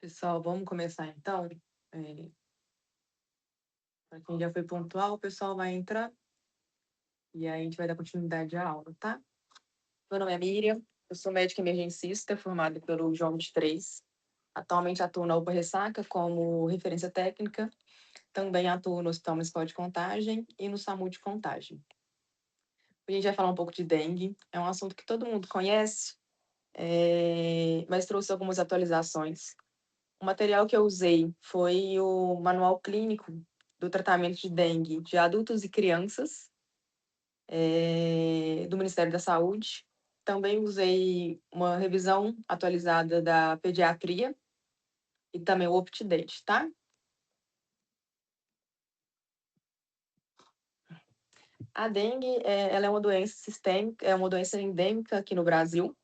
Pessoal, vamos começar então. É, para quem já foi pontual, o pessoal vai entrar e aí a gente vai dar continuidade à aula, tá? Meu nome é Miriam, eu sou médica emergencista, formada pelo João 23. Atualmente atuo na UPA Ressaca como referência técnica. Também atuo no Hospital Municipal de Contagem e no SAMU de Contagem. A gente vai falar um pouco de dengue. É um assunto que todo mundo conhece, mas trouxe algumas atualizações. O material que eu usei foi o manual clínico do tratamento de dengue de adultos e crianças, do Ministério da Saúde. Também usei uma revisão atualizada da pediatria e também o UpToDate, tá? A dengue, ela é uma doença sistêmica, é uma doença endêmica aqui no Brasil,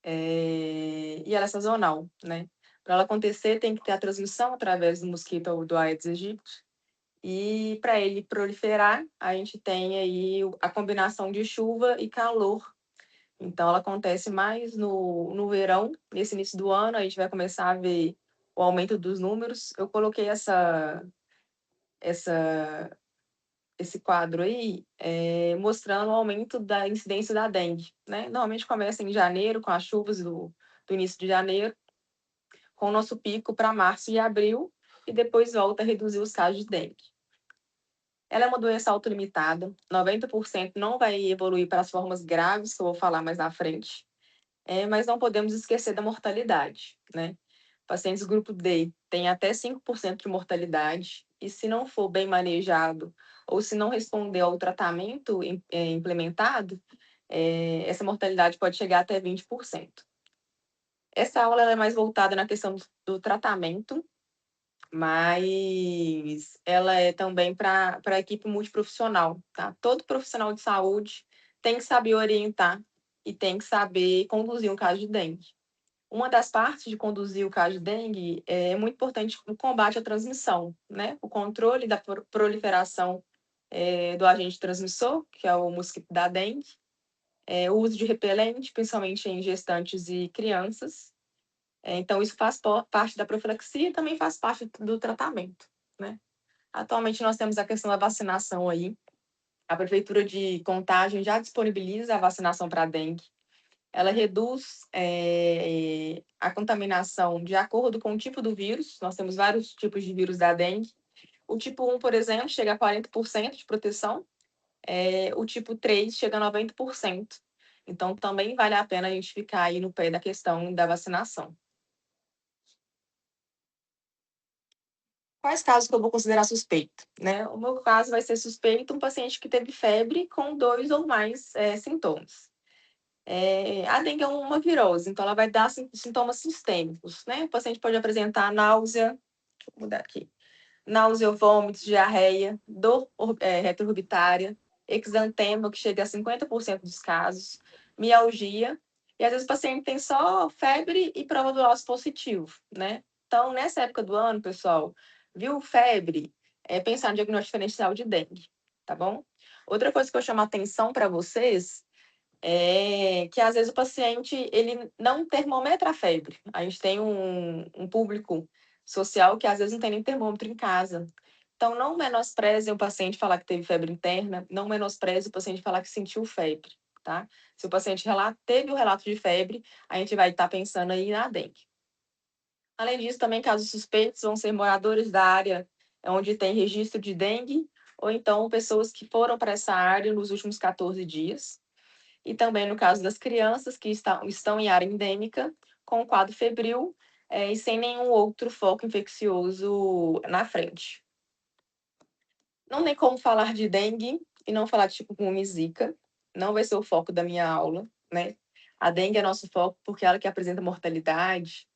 e ela é sazonal, né? Para ela acontecer, tem que ter a transmissão através do mosquito do Aedes aegypti. E para ele proliferar, a gente tem aí a combinação de chuva e calor. Então, ela acontece mais no verão, nesse início do ano, a gente vai começar a ver o aumento dos números. Eu coloquei essa, esse quadro aí, mostrando o aumento da incidência da dengue, né? Normalmente começa em janeiro, com as chuvas do início de janeiro, com o nosso pico para março e abril, e depois volta a reduzir os casos de dengue. Ela é uma doença autolimitada, 90% não vai evoluir para as formas graves, que eu vou falar mais na frente, mas não podemos esquecer da mortalidade, né? Pacientes grupo D têm até 5% de mortalidade, e se não for bem manejado, ou se não responder ao tratamento implementado, essa mortalidade pode chegar até 20%. Essa aula é mais voltada na questão do tratamento, mas ela é também para a equipe multiprofissional, tá? Todo profissional de saúde tem que saber orientar e tem que saber conduzir um caso de dengue. Uma das partes de conduzir o caso de dengue é muito importante o combate à transmissão, né? O controle da proliferação do agente transmissor, que é o mosquito da dengue, o uso de repelente, principalmente em gestantes e crianças, então, isso faz parte da profilaxia e também faz parte do tratamento, né? Atualmente, nós temos a questão da vacinação aí. A Prefeitura de Contagem já disponibiliza a vacinação para a dengue. Ela reduz a contaminação de acordo com o tipo do vírus. Nós temos vários tipos de vírus da dengue. O tipo 1, por exemplo, chega a 40% de proteção. O tipo 3 chega a 90%. Então, também vale a pena a gente ficar aí no pé da questão da vacinação. Quais casos que eu vou considerar suspeito, né? O meu caso vai ser suspeito um paciente que teve febre com 2 ou mais sintomas. A dengue é uma virose, então ela vai dar sintomas sistêmicos, né? O paciente pode apresentar náusea, deixa eu mudar aqui, náusea, vômitos, diarreia, dor retroorbitária, exantema, que chega a 50% dos casos, mialgia, e às vezes o paciente tem só febre e prova do ósseo positivo, né? Então, nessa época do ano, pessoal, viu febre, pensar no diagnóstico diferencial de dengue, tá bom? Outra coisa que eu chamo a atenção para vocês é que às vezes o paciente ele não termometra a febre. A gente tem um público social que às vezes não tem nem termômetro em casa. Então, não menospreze o paciente falar que teve febre interna, não menospreze o paciente falar que sentiu febre, tá? Se o paciente teve o relato de febre, a gente vai estar pensando aí na dengue. Além disso, também casos suspeitos vão ser moradores da área onde tem registro de dengue, ou então pessoas que foram para essa área nos últimos 14 dias. E também no caso das crianças que estão em área endêmica, com quadro febril e sem nenhum outro foco infeccioso na frente. Não tem como falar de dengue e não falar de chikungunya e zika. Não vai ser o foco da minha aula, né? A dengue é nosso foco porque é ela que apresenta mortalidade,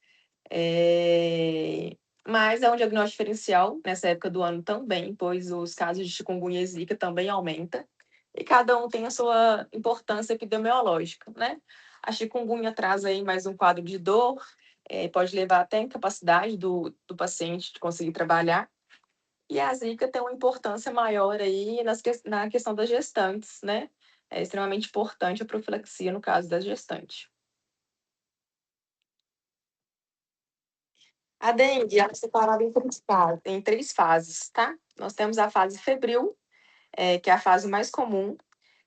mas é um diagnóstico diferencial nessa época do ano também, pois os casos de chikungunya e zika também aumentam. E cada um tem a sua importância epidemiológica, né? A chikungunya traz aí mais um quadro de dor, pode levar até a incapacidade do paciente de conseguir trabalhar. E a zika tem uma importância maior aí na questão das gestantes, né? É extremamente importante a profilaxia no caso das gestantes. A dengue ela é separada em três fases, tá? Nós temos a fase febril, que é a fase mais comum,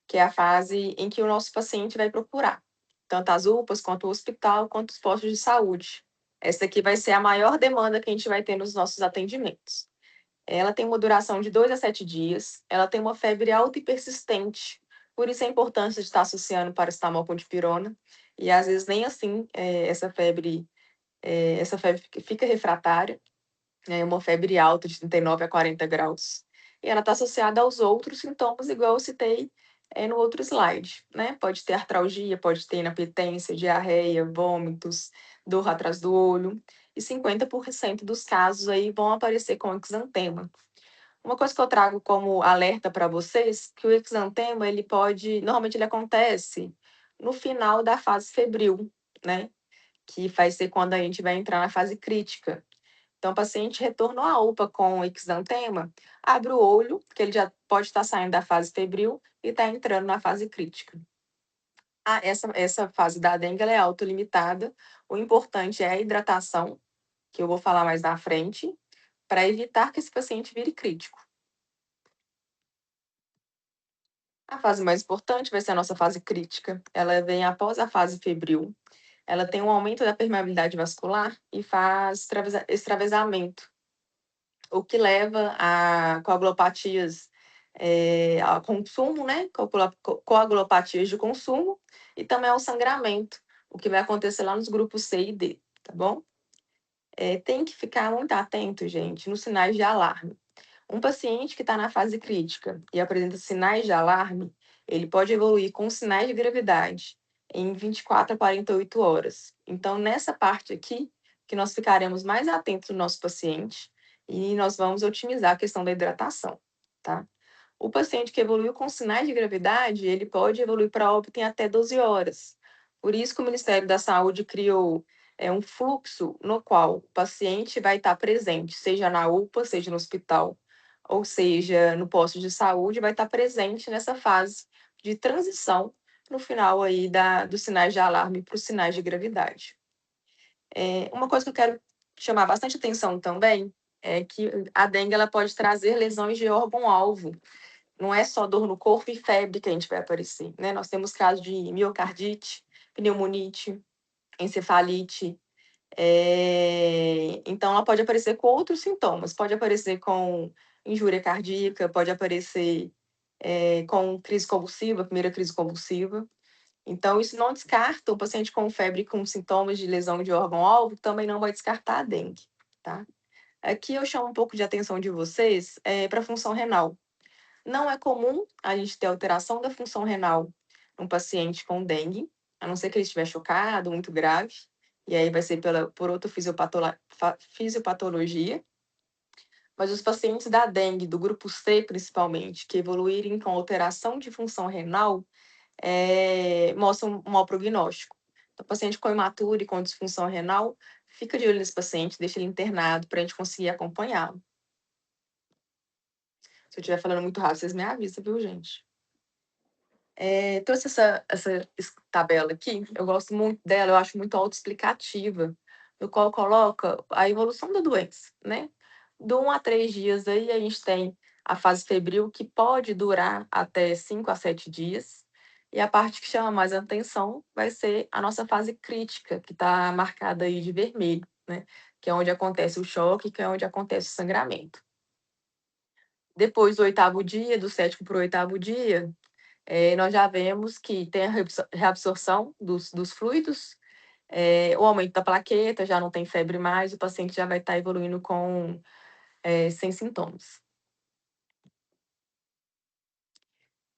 que é a fase em que o nosso paciente vai procurar, tanto as UPAs, quanto o hospital, quanto os postos de saúde. Essa aqui vai ser a maior demanda que a gente vai ter nos nossos atendimentos. Ela tem uma duração de 2 a 7 dias, ela tem uma febre alta e persistente, por isso a importância de estar associando paracetamol com dipirona, e às vezes nem assim essa febre fica refratária, uma febre alta de 39 a 40 graus. E ela está associada aos outros sintomas, igual eu citei no outro slide, né? Pode ter artralgia, pode ter inapetência, diarreia, vômitos, dor atrás do olho. E 50% dos casos aí vão aparecer com exantema. Uma coisa que eu trago como alerta para vocês, que o exantema, normalmente ele acontece no final da fase febril, né? Que vai ser quando a gente vai entrar na fase crítica. Então, o paciente retornou à UPA com exantema, abre o olho, porque ele já pode estar saindo da fase febril e está entrando na fase crítica. Essa fase da dengue ela é autolimitada. O importante é a hidratação, que eu vou falar mais na frente, para evitar que esse paciente vire crítico. A fase mais importante vai ser a nossa fase crítica. Ela vem após a fase febril. Ela tem um aumento da permeabilidade vascular e faz extravasamento, o que leva a coagulopatias, a consumo, né? Coagulopatias de consumo e também ao sangramento, o que vai acontecer lá nos grupos C e D, tá bom? Tem que ficar muito atento, gente, nos sinais de alarme. Um paciente que está na fase crítica e apresenta sinais de alarme, ele pode evoluir com sinais de gravidade em 24 a 48 horas. Então, nessa parte aqui, que nós ficaremos mais atentos no nosso paciente e nós vamos otimizar a questão da hidratação, tá? O paciente que evoluiu com sinais de gravidade, ele pode evoluir para óbito em até 12 horas. Por isso que o Ministério da Saúde criou um fluxo no qual o paciente vai estar presente, seja na UPA, seja no hospital, ou seja, no posto de saúde, vai estar presente nessa fase de transição no final aí dos sinais de alarme para os sinais de gravidade. Uma coisa que eu quero chamar bastante atenção também é que a dengue ela pode trazer lesões de órgão-alvo. Não é só dor no corpo e febre que a gente vai aparecer, né? Nós temos casos de miocardite, pneumonite, encefalite. Então, ela pode aparecer com outros sintomas. Pode aparecer com injúria cardíaca, pode aparecer com crise convulsiva, primeira crise convulsiva. Então, isso não descarta o paciente com febre com sintomas de lesão de órgão-alvo, também não vai descartar a dengue, tá? Aqui eu chamo um pouco de atenção de vocês para a função renal. Não é comum a gente ter alteração da função renal num paciente com dengue, a não ser que ele estiver chocado, muito grave, e aí vai ser por outra fisiopatologia. Mas os pacientes da dengue, do grupo C principalmente, que evoluírem com alteração de função renal, mostram um mau prognóstico. Então, paciente com hematura e com disfunção renal, fica de olho nesse paciente, deixa ele internado para a gente conseguir acompanhá-lo. Se eu estiver falando muito rápido, vocês me avisam, viu, gente? Trouxe essa tabela aqui, eu gosto muito dela, eu acho muito autoexplicativa, no qual coloca a evolução da doença, né? De 1 a 3 dias aí a gente tem a fase febril, que pode durar até 5 a 7 dias, e a parte que chama mais atenção vai ser a nossa fase crítica, que está marcada aí de vermelho, né? Que é onde acontece o choque, que é onde acontece o sangramento. Depois do 8º dia, do 7º para o 8º dia, nós já vemos que tem a reabsorção dos fluidos, o aumento da plaqueta, já não tem febre mais, o paciente já vai estar evoluindo sem sintomas.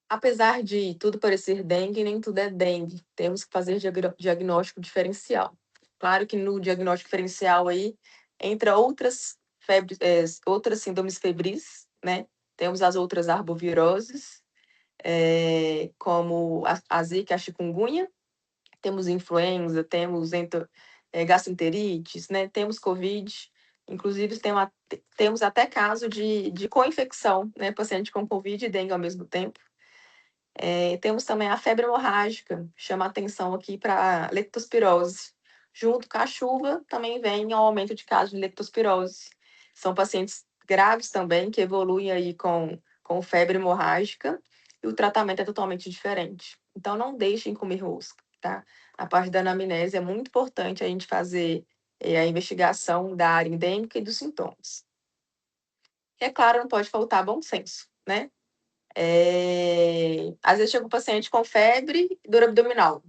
Apesar de tudo parecer dengue, nem tudo é dengue. Temos que fazer diagnóstico diferencial. Claro que no diagnóstico diferencial aí entra outras febres, outras síndromes febris, né? Temos as outras arboviroses, como a zika, a chikungunya, temos influenza, temos gastroenterites, né? Temos Covid, inclusive temos até caso de co-infecção, né? Paciente com Covid e dengue ao mesmo tempo. Temos também a febre hemorrágica, chama atenção aqui para a leptospirose, Junto com a chuva, também vem o aumento de casos de leptospirose. São pacientes graves também, que evoluem aí com febre hemorrágica, e o tratamento é totalmente diferente. Então, não deixem comer rosca, tá? A parte da anamnese é muito importante a gente fazer a investigação da área endêmica e dos sintomas. E, é claro, não pode faltar bom senso, né? Às vezes chega um paciente com febre, dor abdominal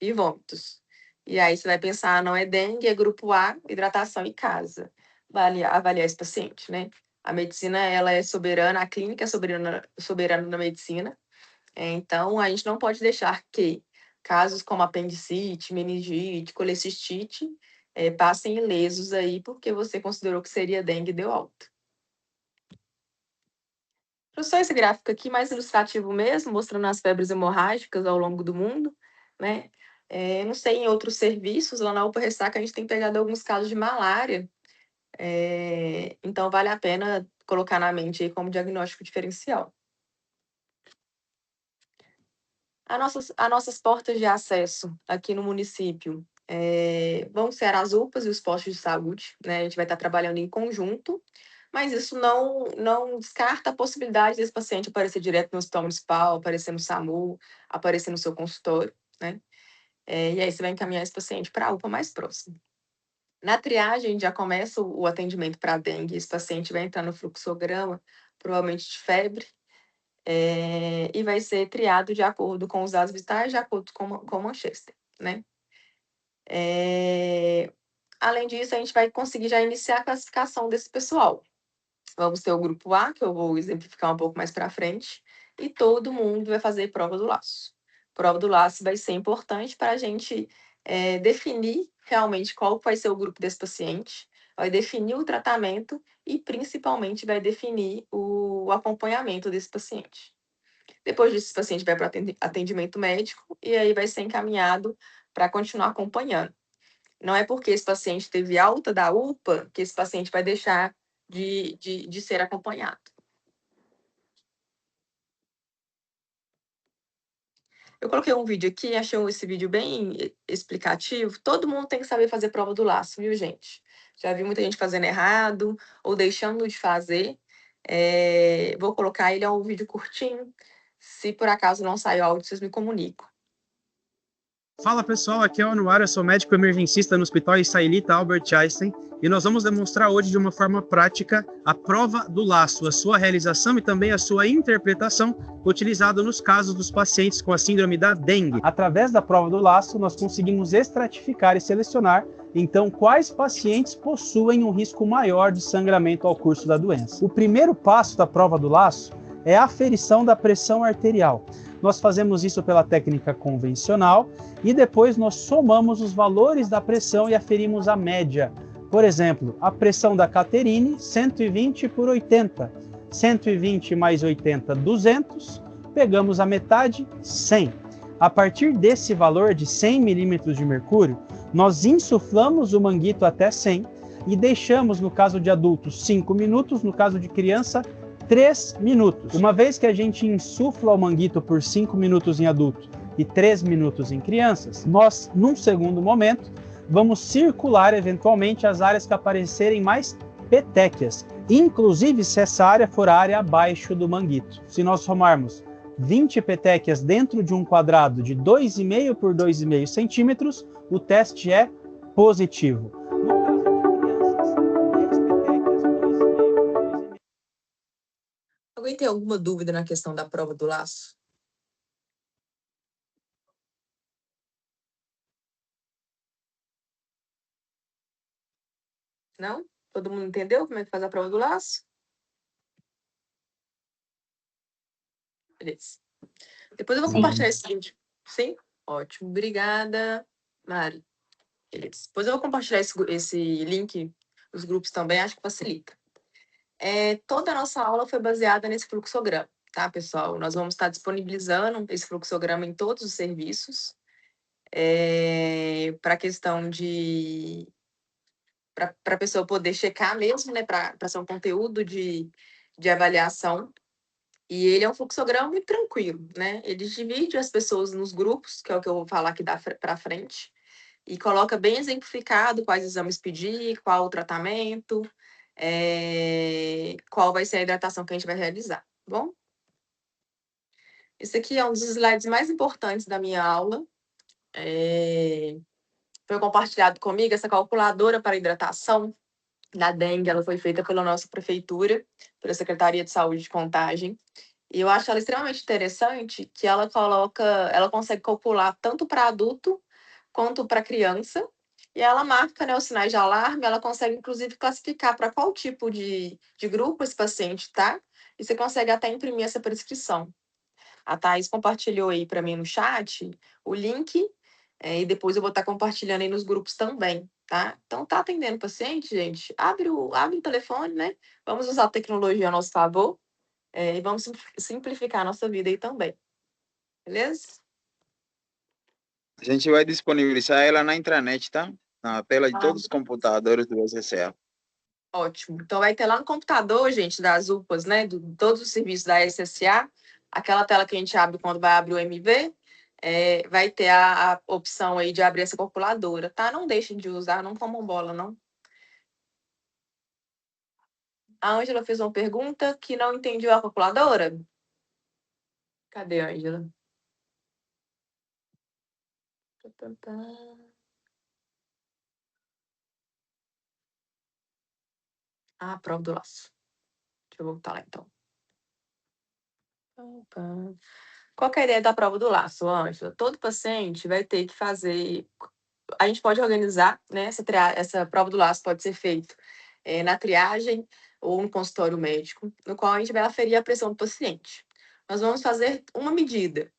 e vômitos. E aí você vai pensar, não é dengue, é grupo A, hidratação em casa. Avaliar esse paciente, né? A medicina, ela é soberana, a clínica é soberana da medicina. Então, a gente não pode deixar que casos como apendicite, meningite, colecistite, passem ilesos aí, porque você considerou que seria dengue e deu alta. Trouxe só esse gráfico aqui, mais ilustrativo mesmo, mostrando as febres hemorrágicas ao longo do mundo, né? Não sei, em outros serviços, lá na UPA Ressaca, a gente tem pegado alguns casos de malária, então vale a pena colocar na mente aí como diagnóstico diferencial. As nossas portas de acesso aqui no município vão ser as UPAs e os postos de saúde, né? A gente vai estar trabalhando em conjunto, mas isso não descarta a possibilidade desse paciente aparecer direto no hospital municipal, aparecer no SAMU, aparecer no seu consultório, né? E aí você vai encaminhar esse paciente para a UPA mais próxima. Na triagem, já começa o atendimento para dengue, esse paciente vai entrar no fluxograma, provavelmente de febre, e vai ser triado de acordo com os dados vitais, de acordo com o Manchester, né? Além disso, a gente vai conseguir já iniciar a classificação desse pessoal. Vamos ter o grupo A, que eu vou exemplificar um pouco mais para frente, e todo mundo vai fazer prova do laço. Prova do laço vai ser importante para a gente definir realmente qual vai ser o grupo desse paciente, vai definir o tratamento e, principalmente, vai definir o acompanhamento desse paciente. Depois disso, esse paciente vai para o atendimento médico e aí vai ser encaminhado para continuar acompanhando. Não é porque esse paciente teve alta da UPA que esse paciente vai deixar de ser acompanhado. Eu coloquei um vídeo aqui, achei esse vídeo bem explicativo. Todo mundo tem que saber fazer prova do laço, viu, gente? Já vi muita gente fazendo errado ou deixando de fazer. Vou colocar ele, é um vídeo curtinho. Se por acaso não sair o áudio, vocês me comunicam. Fala pessoal, aqui é o Anuário, eu sou médico emergencista no Hospital Israelita Albert Einstein e nós vamos demonstrar hoje de uma forma prática a prova do laço, a sua realização e também a sua interpretação utilizada nos casos dos pacientes com a síndrome da dengue. Através da prova do laço, nós conseguimos estratificar e selecionar então quais pacientes possuem um risco maior de sangramento ao curso da doença. O primeiro passo da prova do laço é a aferição da pressão arterial. Nós fazemos isso pela técnica convencional e depois nós somamos os valores da pressão e aferimos a média. Por exemplo, a pressão da Caterine, 120 por 80. 120 mais 80, 200. Pegamos a metade, 100. A partir desse valor de 100 milímetros de mercúrio, nós insuflamos o manguito até 100 e deixamos, no caso de adultos, 5 minutos, no caso de criança, 3 minutos. Uma vez que a gente insufla o manguito por 5 minutos em adulto e 3 minutos em crianças, nós, num segundo momento, vamos circular eventualmente as áreas que aparecerem mais petéquias, inclusive se essa área for a área abaixo do manguito. Se nós somarmos 20 petéquias dentro de um quadrado de 2,5 por 2,5 centímetros, o teste é positivo. Alguém tem alguma dúvida na questão da prova do laço? Não? Todo mundo entendeu como é que faz a prova do laço? Beleza. Depois eu vou compartilhar esse vídeo. Sim? Ótimo. Obrigada, Mari. Beleza. Depois eu vou compartilhar esse link nos grupos também, acho que facilita. Toda a nossa aula foi baseada nesse fluxograma, tá, pessoal? Nós vamos estar disponibilizando esse fluxograma em todos os serviços, para a questão de... para a pessoa poder checar mesmo, né, para ser um conteúdo de avaliação. E ele é um fluxograma muito tranquilo, né? Ele divide as pessoas nos grupos, que é o que eu vou falar aqui para frente. e coloca bem exemplificado quais exames pedir, qual o tratamento, qual vai ser a hidratação que a gente vai realizar, tá bom? Esse aqui é um dos slides mais importantes da minha aula. Foi compartilhado comigo essa calculadora para hidratação da dengue. Ela foi feita pela nossa prefeitura, pela Secretaria de Saúde de Contagem. E eu acho ela extremamente interessante que ela consegue calcular tanto para adulto quanto para criança. E ela marca, né, os sinais de alarme, ela consegue, inclusive, classificar para qual tipo de grupo esse paciente está, e você consegue até imprimir essa prescrição. A Thaís compartilhou aí para mim no chat o link, e depois eu vou estar compartilhando aí nos grupos também, tá? Então, tá atendendo o paciente, gente? Abre o telefone, né? Vamos usar a tecnologia a nosso favor, e vamos simplificar a nossa vida aí também. Beleza? A gente vai disponibilizar ela na intranet, tá? Na tela de todos os computadores do SCA. Ótimo. Então, vai ter lá no computador, gente, das UPAs, né? Todos os serviços da SSA, aquela tela que a gente abre quando vai abrir o MV, vai ter a opção aí de abrir essa calculadora, tá? Não deixem de usar, não comam bola, não. A Ângela fez uma pergunta que não entendiu a calculadora. Cadê a Ângela? Ah, prova do laço. Deixa eu voltar lá, então. Qual que é a ideia da prova do laço, Ângela? Todo paciente vai ter que fazer... A gente pode organizar, né? Essa prova do laço pode ser feita na triagem ou no consultório médico, no qual a gente vai aferir a pressão do paciente. Nós vamos fazer uma medida.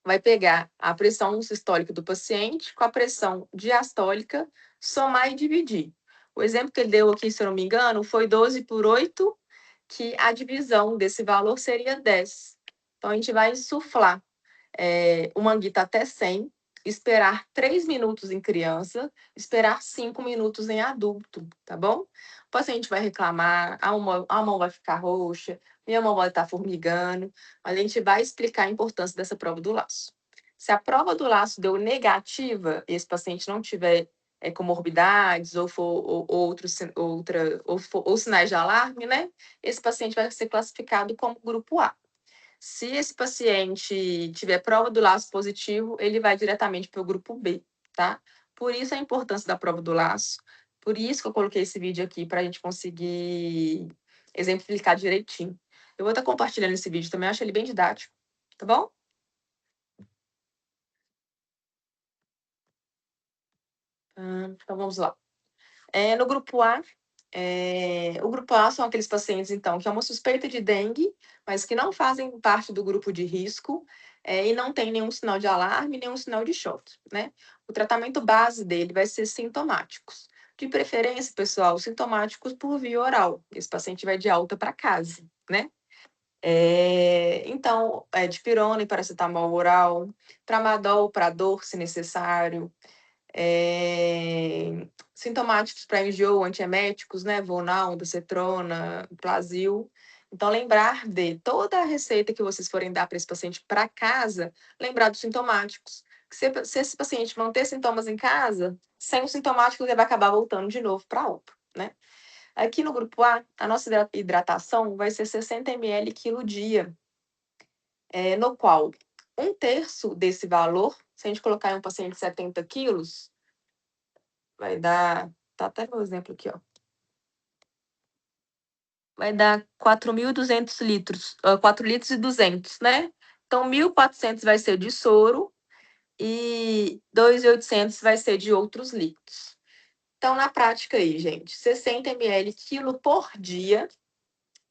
Vai pegar a pressão sistólica do paciente com a pressão diastólica, somar e dividir. O exemplo que ele deu aqui, se eu não me engano, foi 12 por 8, que a divisão desse valor seria 10. Então, a gente vai insuflar o manguito até 100, esperar 3 minutos em criança, esperar 5 minutos em adulto, tá bom? O paciente vai reclamar, a mão vai ficar roxa, minha mão vai estar formigando, mas a gente vai explicar a importância dessa prova do laço. Se a prova do laço deu negativa, e esse paciente não tiver comorbidades ou for ou sinais de alarme, né? Esse paciente vai ser classificado como grupo A. Se esse paciente tiver prova do laço positivo, ele vai diretamente para o grupo B, tá? Por isso a importância da prova do laço. Por isso que eu coloquei esse vídeo aqui, para a gente conseguir exemplificar direitinho. Eu vou estar compartilhando esse vídeo também, eu acho ele bem didático, tá bom? Então vamos lá. No grupo A, o grupo A são aqueles pacientes, então, que é uma suspeita de dengue, mas que não fazem parte do grupo de risco, e não tem nenhum sinal de alarme, nenhum sinal de choque, né? O tratamento base dele vai ser sintomáticos. De preferência, pessoal, sintomáticos por via oral. Esse paciente vai de alta para casa, né? Então, dipirona e paracetamol oral, tramadol para dor, se necessário, sintomáticos para enjoo, antieméticos, né? Vonal, Ondansetrona, Plasil. Então, lembrar de toda a receita que vocês forem dar para esse paciente para casa, lembrar dos sintomáticos. Se esse paciente manter sintomas em casa, sem os sintomáticos, ele vai acabar voltando de novo para a UPA, né? Aqui no grupo a nossa hidratação vai ser 60 ml quilo dia, no qual 1/3 desse valor, se a gente colocar em um paciente de 70 quilos, vai dar, tá até meu exemplo aqui, ó. Vai dar 4.200 litros, 4 litros e 200, né? Então, 1.400 vai ser de soro e 2.800 vai ser de outros líquidos. Então, na prática aí, gente, 60 ml quilo por dia,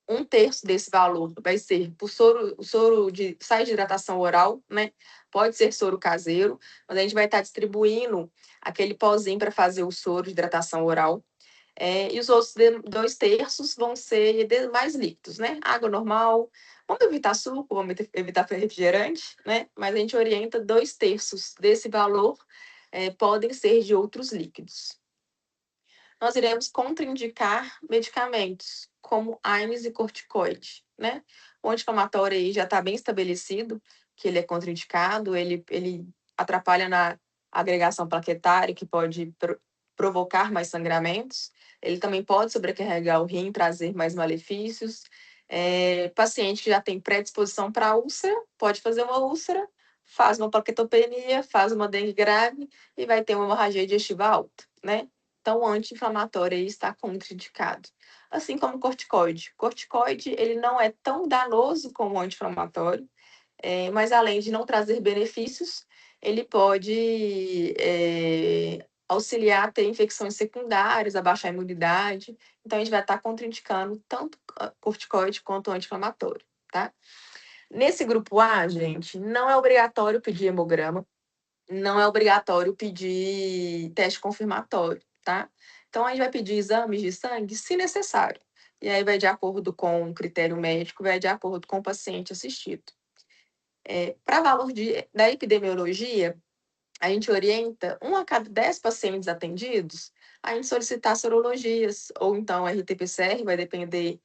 1/3 desse valor vai ser por soro de sais de hidratação oral, né? Pode ser soro caseiro, mas a gente vai estar distribuindo aquele pozinho para fazer o soro de hidratação oral. E os outros 2/3 vão ser mais líquidos, né? Água normal. Vamos evitar suco, vamos evitar refrigerante, né? Mas a gente orienta 2/3 desse valor podem ser de outros líquidos. Nós iremos contraindicar medicamentos, como AINES e corticoide, né? O anti-inflamatório aí já está bem estabelecido que ele é contraindicado, ele atrapalha na agregação plaquetária, que pode provocar mais sangramentos. Ele também pode sobrecarregar o rim, trazer mais malefícios. Paciente que já tem predisposição para úlcera, pode fazer uma úlcera, faz uma plaquetopenia, faz uma dengue grave e vai ter uma hemorragia digestiva alta, né? Então, o anti-inflamatório aí está contraindicado. Assim como o corticoide. Corticoide, ele não é tão danoso como o anti-inflamatório, mas além de não trazer benefícios, ele pode auxiliar a ter infecções secundárias, abaixar a imunidade. Então, a gente vai estar contraindicando tanto corticoide quanto anti-inflamatório, tá? Nesse grupo A, gente, não é obrigatório pedir hemograma, não é obrigatório pedir teste confirmatório, tá? Então, a gente vai pedir exames de sangue se necessário. E aí vai de acordo com o critério médico, vai de acordo com o paciente assistido. Para valor da epidemiologia, a gente orienta 1 a cada 10 pacientes atendidos a gente solicitar sorologias, ou então RT-PCR, vai depender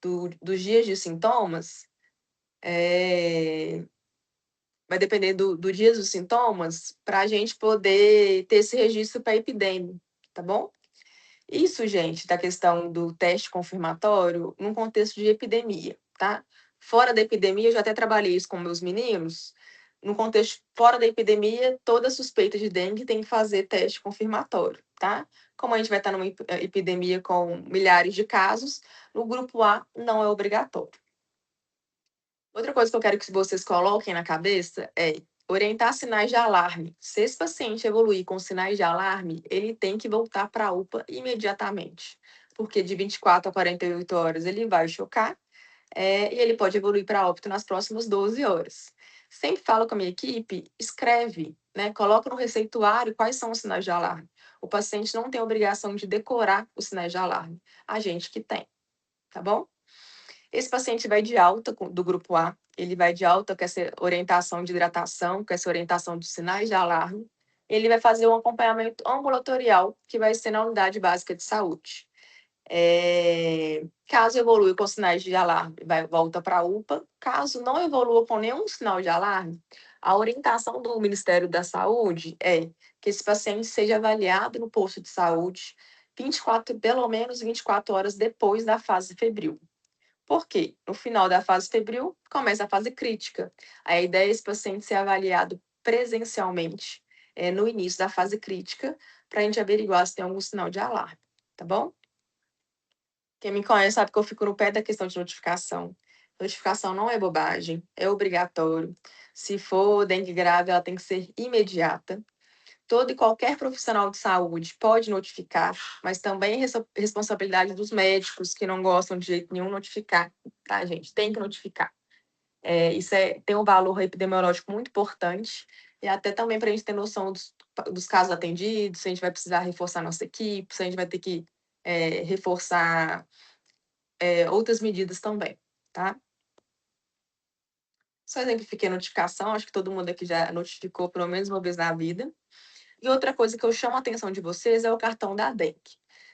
dos dias de sintomas, vai depender do dia dos sintomas, para a gente poder ter esse registro para epidemia, tá bom? Isso, gente, da questão do teste confirmatório, num contexto de epidemia, tá? Fora da epidemia, eu já até trabalhei isso com meus meninos. No contexto fora da epidemia, toda suspeita de dengue tem que fazer teste confirmatório, tá? Como a gente vai estar numa epidemia com milhares de casos, no grupo A não é obrigatório. Outra coisa que eu quero que vocês coloquem na cabeça é orientar sinais de alarme. Se esse paciente evoluir com sinais de alarme, ele tem que voltar para a UPA imediatamente, porque de 24 a 48 horas ele vai chocar, e ele pode evoluir para óbito nas próximas 12 horas. Sempre falo com a minha equipe, escreve, né? Coloca no receituário quais são os sinais de alarme. O paciente não tem obrigação de decorar os sinais de alarme, a gente que tem, tá bom? Esse paciente vai de alta do grupo A, ele vai de alta com essa orientação de hidratação, com essa orientação dos sinais de alarme. Ele vai fazer um acompanhamento ambulatorial, que vai ser na unidade básica de saúde. Caso evolua com sinais de alarme, volta para a UPA. Caso não evolua com nenhum sinal de alarme, a orientação do Ministério da Saúde é que esse paciente seja avaliado no posto de saúde pelo menos 24 horas depois da fase febril. Por quê? No final da fase febril, começa a fase crítica. A ideia é esse paciente ser avaliado presencialmente no início da fase crítica, para a gente averiguar se tem algum sinal de alarme, tá bom? Quem me conhece sabe que eu fico no pé da questão de notificação. Notificação não é bobagem, é obrigatório. Se for dengue grave, ela tem que ser imediata. Todo e qualquer profissional de saúde pode notificar, mas também é responsabilidade dos médicos que não gostam de jeito nenhum notificar, tá, gente? Tem que notificar. Isso tem um valor epidemiológico muito importante e até também para a gente ter noção dos casos atendidos, se a gente vai precisar reforçar nossa equipe, se a gente vai ter que reforçar outras medidas também, tá? Só exemplifiquei a notificação, acho que todo mundo aqui já notificou pelo menos uma vez na vida. E outra coisa que eu chamo a atenção de vocês é o cartão da dengue.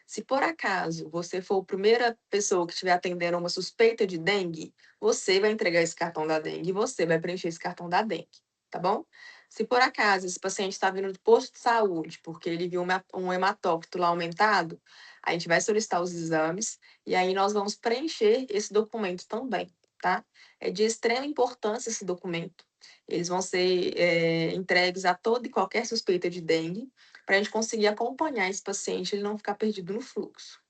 Se por acaso você for a primeira pessoa que estiver atendendo uma suspeita de dengue, você vai entregar esse cartão da dengue e você vai preencher esse cartão da dengue, tá bom? Se por acaso esse paciente está vindo do posto de saúde porque ele viu um hematócrito lá aumentado, a gente vai solicitar os exames e aí nós vamos preencher esse documento também, tá? É de extrema importância esse documento. Eles vão ser entregues a toda e qualquer suspeita de dengue, para a gente conseguir acompanhar esse paciente e ele não ficar perdido no fluxo.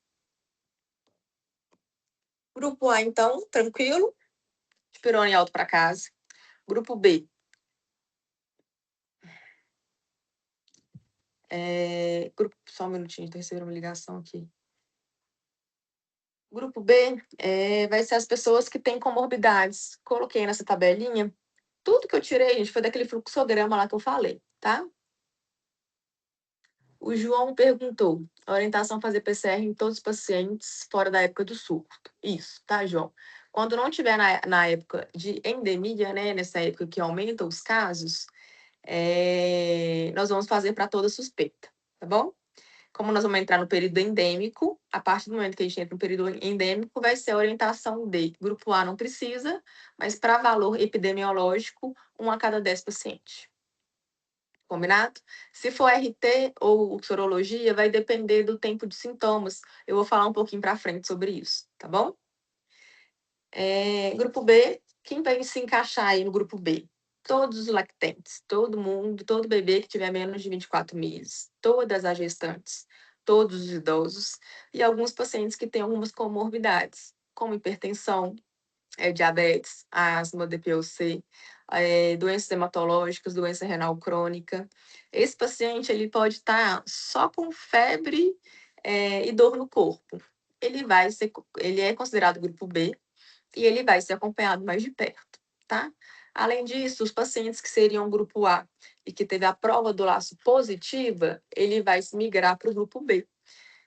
Grupo A, então, tranquilo, esperou em alto para casa. Grupo B. Só um minutinho, estou recebendo uma ligação aqui. Grupo B vai ser as pessoas que têm comorbidades. Coloquei nessa tabelinha. Tudo que eu tirei, gente, foi daquele fluxograma lá que eu falei, tá? O João perguntou: a orientação fazer PCR em todos os pacientes fora da época do surto. Isso, tá, João? Quando não tiver na época de endemia, né, nessa época que aumenta os casos, nós vamos fazer para toda suspeita, tá bom? Como nós vamos entrar no período endêmico, a partir do momento que a gente entra no período endêmico, vai ser a orientação de grupo A não precisa, mas para valor epidemiológico, 1 a cada 10 pacientes. Combinado? Se for RT ou sorologia, vai depender do tempo de sintomas. Eu vou falar um pouquinho para frente sobre isso, tá bom? Grupo B, quem vai se encaixar aí no grupo B? Todos os lactentes, todo mundo, todo bebê que tiver menos de 24 meses, todas as gestantes, todos os idosos e alguns pacientes que têm algumas comorbidades, como hipertensão, diabetes, asma, DPOC, doenças hematológicas, doença renal crônica. Esse paciente ele pode estar só com febre e dor no corpo. Ele é considerado grupo B e ele vai ser acompanhado mais de perto, tá? Além disso, os pacientes que seriam grupo A e que teve a prova do laço positiva, ele vai se migrar para o grupo B.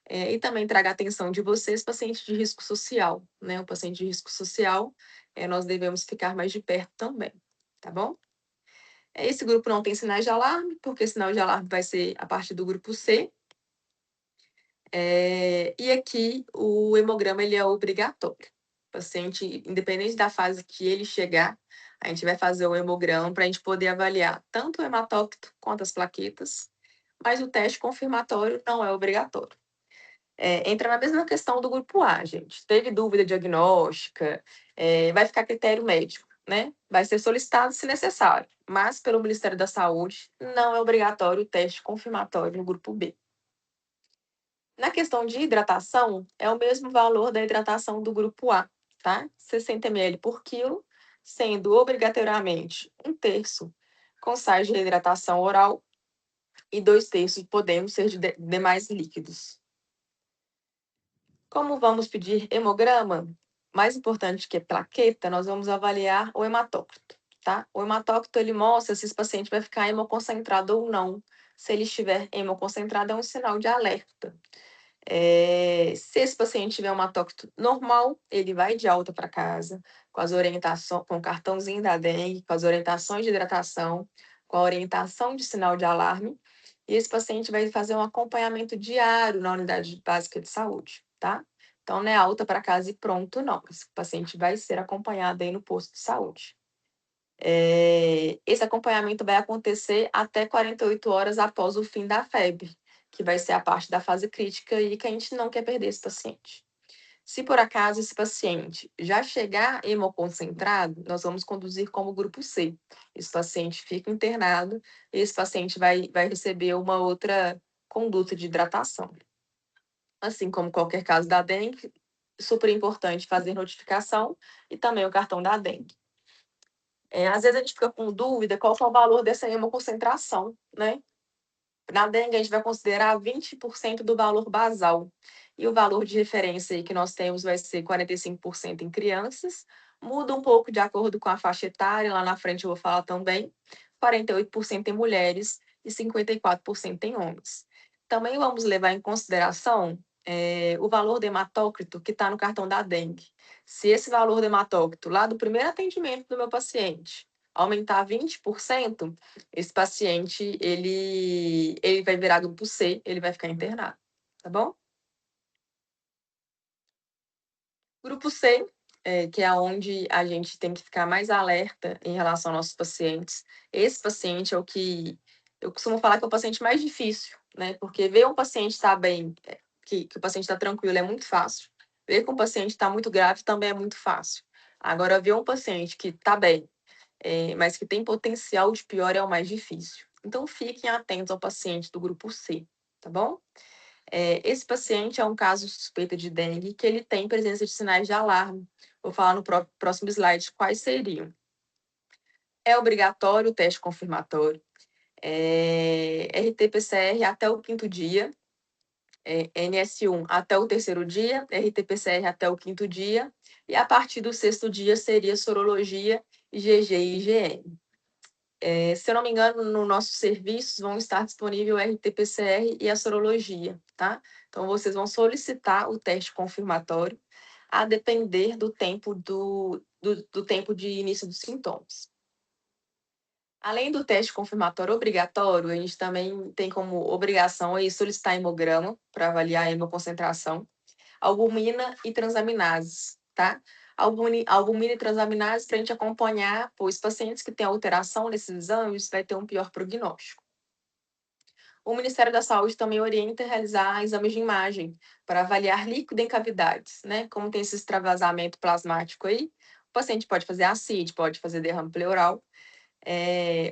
E também traga a atenção de vocês, pacientes de risco social, né? O paciente de risco social, nós devemos ficar mais de perto também, tá bom? Esse grupo não tem sinais de alarme, porque sinal de alarme vai ser a partir do grupo C. E aqui o hemograma ele é obrigatório. O paciente, independente da fase que ele chegar, a gente vai fazer o hemograma para a gente poder avaliar tanto o hematócrito quanto as plaquetas, mas o teste confirmatório não é obrigatório. Entra na mesma questão do grupo A, gente. Teve dúvida diagnóstica, vai ficar critério médico, né? Vai ser solicitado se necessário, mas pelo Ministério da Saúde não é obrigatório o teste confirmatório no grupo B. Na questão de hidratação, é o mesmo valor da hidratação do grupo A, tá? 60 ml por quilo, sendo obrigatoriamente 1/3 com sais de hidratação oral e 2/3 podendo ser de demais líquidos. Como vamos pedir hemograma, mais importante que plaqueta, nós vamos avaliar o hematócrito, tá? O hematócrito, ele mostra se esse paciente vai ficar hemoconcentrado ou não. Se ele estiver hemoconcentrado, é um sinal de alerta. Se esse paciente tiver um hematócrito normal, ele vai de alta para casa, com as orientações, com o cartãozinho da dengue, com as orientações de hidratação, com a orientação de sinal de alarme, e esse paciente vai fazer um acompanhamento diário na unidade básica de saúde, tá? Então, não é alta para casa e pronto, não. Esse paciente vai ser acompanhado aí no posto de saúde. Esse acompanhamento vai acontecer até 48 horas após o fim da febre, que vai ser a parte da fase crítica e que a gente não quer perder esse paciente. Se por acaso esse paciente já chegar hemoconcentrado, nós vamos conduzir como grupo C. Esse paciente fica internado e esse paciente vai receber uma outra conduta de hidratação. Assim como qualquer caso da dengue, super importante fazer notificação e também o cartão da dengue. Às vezes a gente fica com dúvida qual é o valor dessa hemoconcentração, né? Na dengue, a gente vai considerar 20% do valor basal. E o valor de referência aí que nós temos vai ser 45% em crianças. Muda um pouco de acordo com a faixa etária, lá na frente eu vou falar também. 48% em mulheres e 54% em homens. Também vamos levar em consideração o valor do hematócrito que está no cartão da dengue. Se esse valor do hematócrito, lá do primeiro atendimento do meu paciente, aumentar 20%, esse paciente, ele vai virar grupo C, ele vai ficar internado, tá bom? Grupo C, que é onde a gente tem que ficar mais alerta em relação aos nossos pacientes. Esse paciente é o que eu costumo falar que é o paciente mais difícil, né? Porque ver um paciente estar bem, que o paciente está tranquilo é muito fácil. Ver que um paciente está muito grave também é muito fácil. Agora, ver um paciente que está bem, mas que tem potencial de pior é o mais difícil. Então, fiquem atentos ao paciente do grupo C, tá bom? Esse paciente é um caso suspeito de dengue que ele tem presença de sinais de alarme. Vou falar no próximo slide quais seriam. É obrigatório o teste confirmatório. RT-PCR até o 5º dia. NS1 até o 3º dia, RT-PCR até o 5º dia, e a partir do 6º dia seria sorologia, IgG e IgM. Se eu não me engano, no nosso serviço vão estar disponível o RT-PCR e a sorologia, tá? Então, vocês vão solicitar o teste confirmatório a depender do tempo do tempo de início dos sintomas. Além do teste confirmatório obrigatório, a gente também tem como obrigação aí solicitar hemograma para avaliar a hemoconcentração, albumina e transaminases, tá? Albumina e transaminases para a gente acompanhar, pois pacientes que têm alteração nesses exames vai ter um pior prognóstico. O Ministério da Saúde também orienta a realizar exames de imagem para avaliar líquido em cavidades, né? Como tem esse extravasamento plasmático aí, o paciente pode fazer ascite, pode fazer derrame pleural.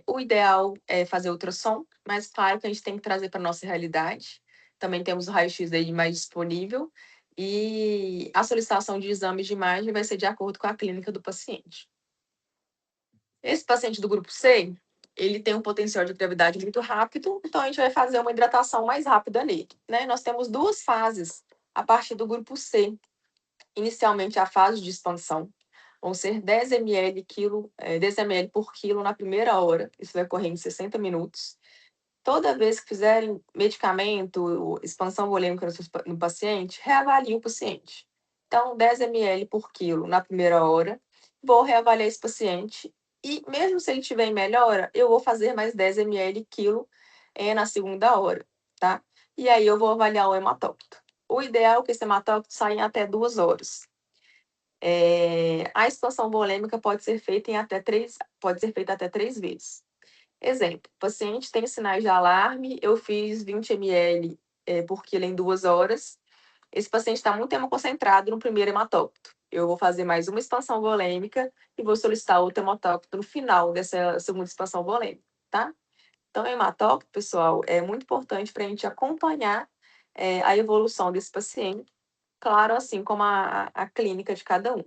O ideal é fazer ultrassom, mas claro que a gente tem que trazer para a nossa realidade. Também temos o raio-x aí mais disponível e a solicitação de exames de imagem vai ser de acordo com a clínica do paciente. Esse paciente do grupo C, ele tem um potencial de gravidade muito rápido, então a gente vai fazer uma hidratação mais rápida nele, né? Nós temos duas fases a partir do grupo C. Inicialmente, a fase de expansão vão ser 10 ml, 10 ml por quilo na primeira hora. Isso vai ocorrer em 60 minutos. Toda vez que fizerem medicamento, expansão volêmica no paciente, reavalie o paciente. Então, 10 ml por quilo na primeira hora. Vou reavaliar esse paciente e, mesmo se ele tiver em melhora, eu vou fazer mais 10 ml quilo na segunda hora, tá? E aí eu vou avaliar o hematócrito. O ideal é que esse hematócrito saia em até 2 horas. A expansão volêmica pode ser feita até 3 vezes. Exemplo, o paciente tem sinais de alarme, eu fiz 20 ml por quilo em 2 horas. Esse paciente está muito hemoconcentrado no primeiro hematócrito. Eu vou fazer mais uma expansão volêmica e vou solicitar outro hematócrito no final dessa segunda expansão volêmica, tá? Então, o hematócrito, pessoal, é muito importante para a gente acompanhar a evolução desse paciente, claro, assim como a clínica de cada um.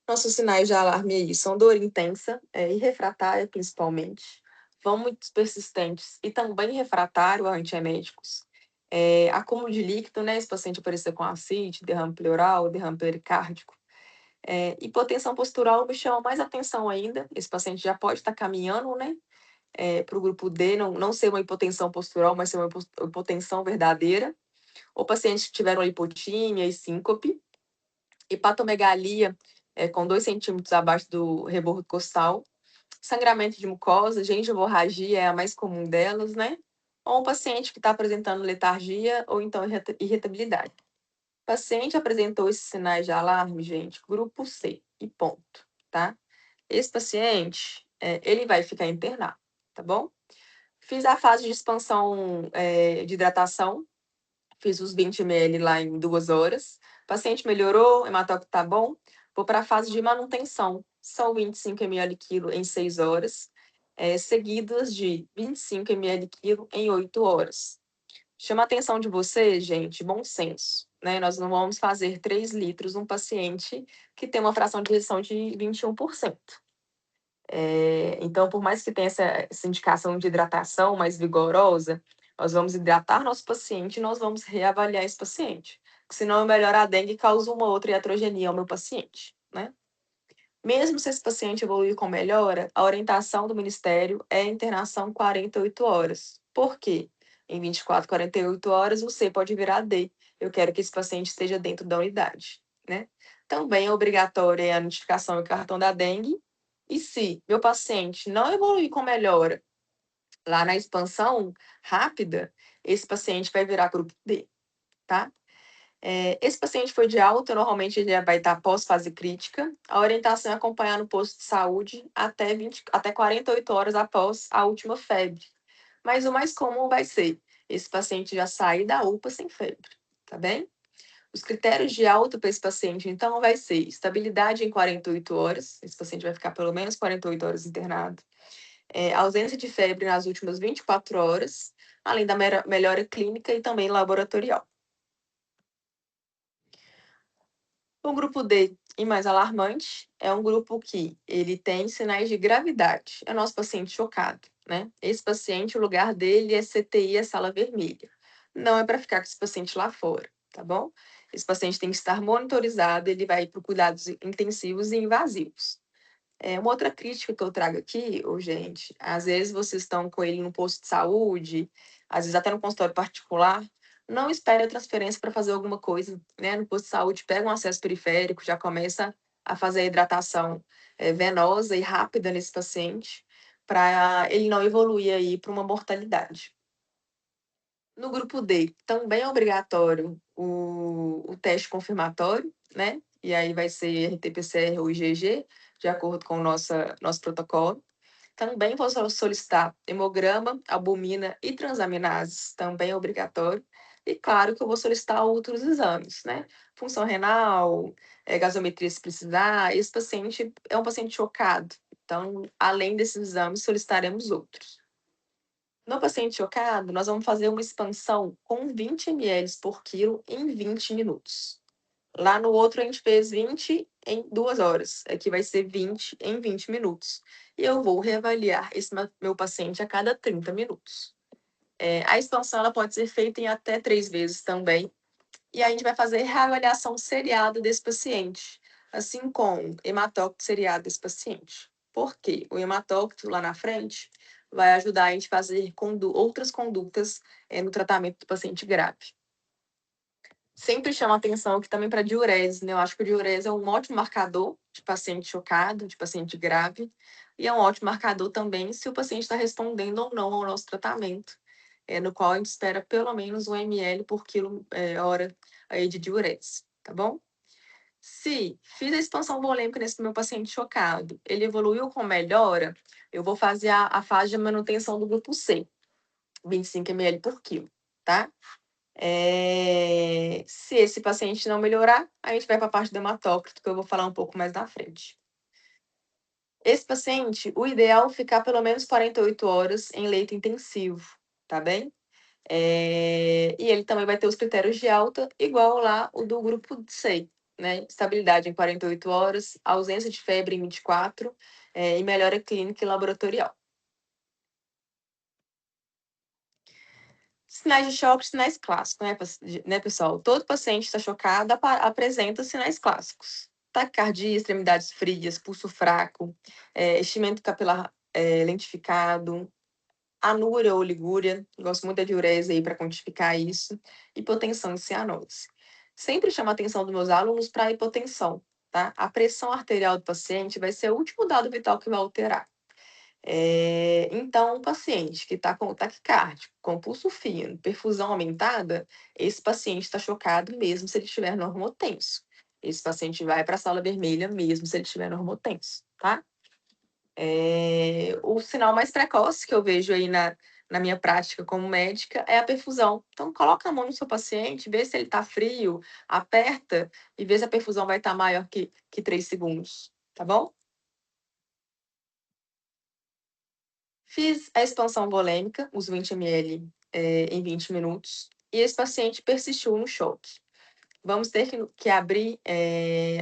Nossos sinais de alarme aí são dor intensa e refratária, principalmente, vão muito persistentes e também refratário a antieméticos. Acúmulo de líquido, né? Esse paciente aparecer com ascite, derrame pleural, derrame pericárdico. Hipotensão postural me chama mais atenção ainda. Esse paciente já pode estar caminhando, né? Para o grupo D, não ser uma hipotensão postural, mas ser uma hipotensão verdadeira. Ou pacientes que tiveram hipotímia e síncope. Hepatomegalia com 2 centímetros abaixo do rebordo costal. Sangramento de mucosa, gengivomorragia é a mais comum delas, né? Ou um paciente que está apresentando letargia ou então irritabilidade. O paciente apresentou esses sinais de alarme, gente, grupo C, e ponto, tá? Esse paciente, ele vai ficar internado, tá bom? Fiz a fase de expansão de hidratação, fiz os 20 ml lá em 2 horas. O paciente melhorou, o hematócrito tá bom. Vou para a fase de manutenção. São 25 ml quilo em 6 horas, seguidas de 25 ml quilo em 8 horas. Chama a atenção de vocês, gente, bom senso, né? Nós não vamos fazer 3 litros num paciente que tem uma fração de ejeção de 21%. Então, por mais que tenha essa indicação de hidratação mais vigorosa, nós vamos hidratar nosso paciente e nós vamos reavaliar esse paciente. Senão, melhorar a dengue causa uma outra iatrogenia ao meu paciente, né? Mesmo se esse paciente evoluir com melhora, a orientação do Ministério é internação 48 horas. Por quê? Em 24, 48 horas, o C pode virar D. Eu quero que esse paciente esteja dentro da unidade, né? Também é obrigatória a notificação e cartão da dengue. E se meu paciente não evoluir com melhora lá na expansão rápida, esse paciente vai virar grupo D, tá? Esse paciente foi de alta, normalmente ele vai estar pós-fase crítica. A orientação é acompanhar no posto de saúde até 48 horas após a última febre. Mas o mais comum vai ser esse paciente já sair da UPA sem febre, tá bem? Os critérios de alta para esse paciente, então, vai ser estabilidade em 48 horas. Esse paciente vai ficar pelo menos 48 horas internado. Ausência de febre nas últimas 24 horas, além da melhora clínica e também laboratorial. O grupo D, e mais alarmante, é um grupo que ele tem sinais de gravidade. É o nosso paciente chocado, né? Esse paciente, o lugar dele é CTI, a sala vermelha. Não é para ficar com esse paciente lá fora, tá bom? Esse paciente tem que estar monitorizado, ele vai para cuidados intensivos e invasivos. Uma outra crítica que eu trago aqui, gente, às vezes vocês estão com ele no posto de saúde, às vezes até no consultório particular, não espere a transferência para fazer alguma coisa, né? No posto de saúde, pega um acesso periférico, já começa a fazer a hidratação venosa e rápida nesse paciente, para ele não evoluir aí para uma mortalidade. No grupo D, também é obrigatório o teste confirmatório, né? E aí vai ser RT-PCR ou IgG, de acordo com o nosso protocolo. também vou solicitar hemograma, albumina e transaminases, também é obrigatório. E claro que eu vou solicitar outros exames, né? Função renal, gasometria se precisar. Esse paciente é um paciente chocado, então, além desses exames, solicitaremos outros. No paciente chocado, nós vamos fazer uma expansão com 20 ml por quilo em 20 minutos. Lá no outro, a gente fez 20 em 2 horas. Aqui vai ser 20 em 20 minutos. E eu vou reavaliar esse meu paciente a cada 30 minutos. A expansão ela pode ser feita em até 3 vezes também. E a gente vai fazer reavaliação seriada desse paciente, assim como hematócrito seriado desse paciente. Por quê? O hematócrito lá na frente vai ajudar a gente a fazer outras condutas no tratamento do paciente grave. Sempre chama atenção aqui também para diurese, né? Eu acho que o diurese é um ótimo marcador de paciente chocado, de paciente grave, e é um ótimo marcador também se o paciente está respondendo ou não ao nosso tratamento, no qual a gente espera pelo menos 1 ml por quilo hora aí de diurese, tá bom? Se fiz a expansão volêmica nesse meu paciente chocado, ele evoluiu com melhora, eu vou fazer a fase de manutenção do grupo C, 25 ml por quilo, tá? Se esse paciente não melhorar, a gente vai para a parte do hematócrito, que eu vou falar um pouco mais na frente. Esse paciente, o ideal é ficar pelo menos 48 horas em leito intensivo, tá bem? E ele também vai ter os critérios de alta, igual lá o do grupo C, né? Estabilidade em 48 horas, ausência de febre em 24, e melhora clínica e laboratorial. Sinais de choque, sinais clássicos, né, pessoal? Todo paciente está chocado apresenta sinais clássicos. Taquicardia, extremidades frias, pulso fraco, enchimento capilar lentificado, anúria ou ligúria, gosto muito da diurese aí para quantificar isso, hipotensão e cianose. Sempre chamo a atenção dos meus alunos para a hipotensão, tá? A pressão arterial do paciente vai ser o último dado vital que vai alterar. Então, um paciente que está com taquicárdio, com pulso fino, perfusão aumentada, esse paciente está chocado mesmo se ele estiver normotenso. Esse paciente vai para a sala vermelha mesmo se ele estiver normotenso, tá? O sinal mais precoce que eu vejo aí na minha prática como médica é a perfusão. Então, coloca a mão no seu paciente, vê se ele está frio, aperta e vê se a perfusão vai estar maior que 3 segundos, tá bom? Fiz a expansão volêmica, os 20 ml em 20 minutos, e esse paciente persistiu no choque. Vamos ter que abrir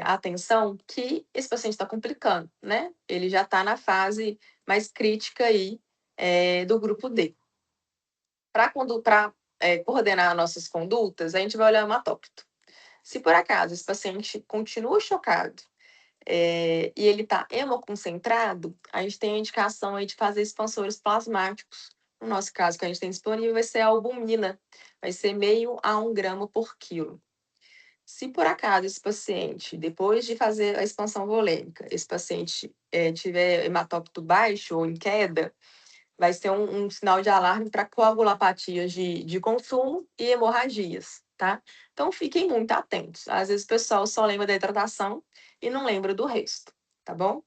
a atenção que esse paciente está complicando, né? Ele já está na fase mais crítica aí do grupo D. Para coordenar nossas condutas, a gente vai olhar o hematócrito. Se por acaso esse paciente continua chocado e ele está hemoconcentrado, a gente tem a indicação aí de fazer expansores plasmáticos. No nosso caso, que a gente tem disponível, vai ser a albumina, vai ser meio a 1 grama por quilo. Se por acaso esse paciente, depois de fazer a expansão volêmica, esse paciente tiver hematócrito baixo ou em queda, vai ser um sinal de alarme para coagulopatias de consumo e hemorragias, tá? Então, fiquem muito atentos. Às vezes o pessoal só lembra da hidratação e não lembra do resto, tá bom?